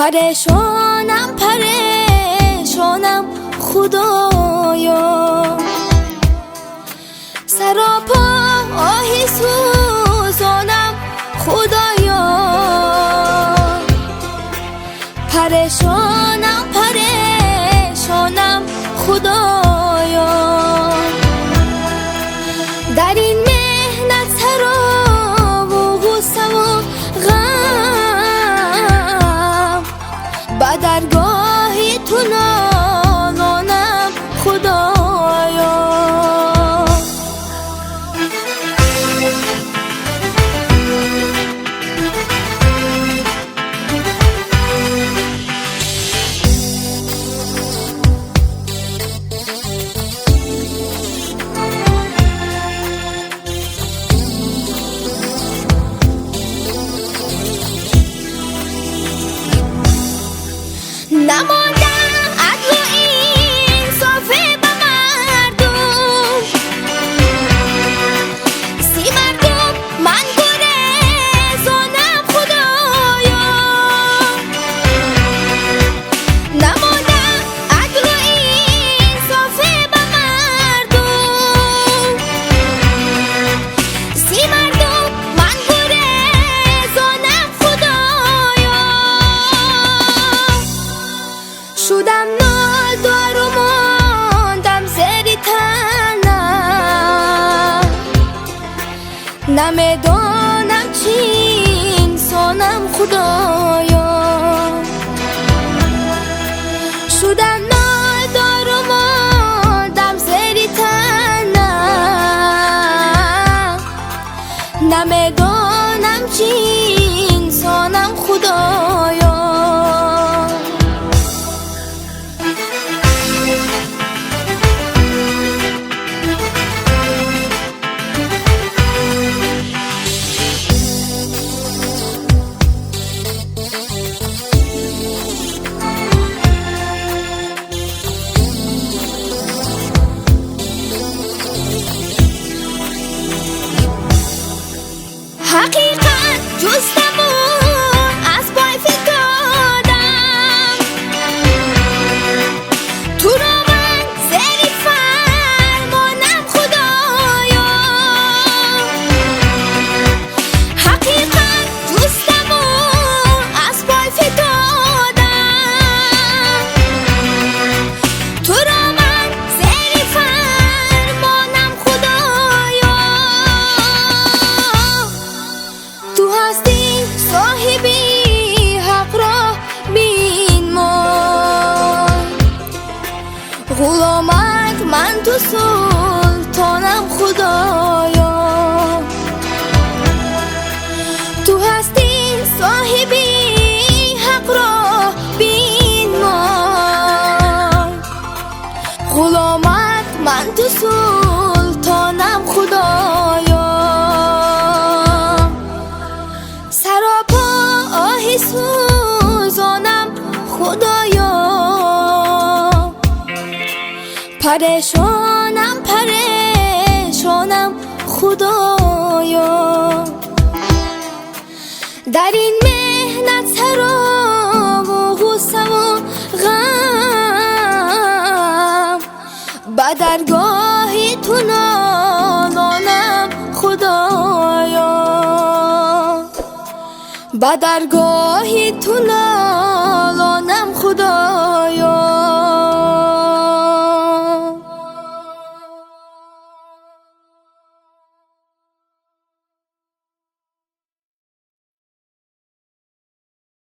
پریشانم خدایا، سراپا آهی سوزانم خدایا. پریشانم خدایا، در این مهنت سرا و غصه و غم، به درگاهی تو نالانم خدایا. نماندم عدل و انصاف به مردم، سی مردم من گریزانم خدایا. نماندم عدل و انصاف به مردم، سی مردم من گریزانم خدایا. شدم نادار و ماندم زیر تنم، نمیدانم چی انسانم خدایا. شدم نادار و ماندم زیر تنم، نمیدانم چی انسانم خدایا. حقیقت جستم و از پای فتادم، تو را من زیر فرمانم خدایا. حقیقت جستم و از پای فتادم، تو را من زیر فرمانم خدایا. تو هستی صاحبی حق را بینمای، غلامت من تو سلطانم خدایا. تو هستی صاحبی حق را بینمای، غلامت من تو سلطانم خدایا. سراپا آهی سوزانم خدایا، پریشانم خدایا. در این مهنت سرا و غصه و غم، به درگاهی تو نالانم خدایا. به درگاهی تو نالانم خدایا.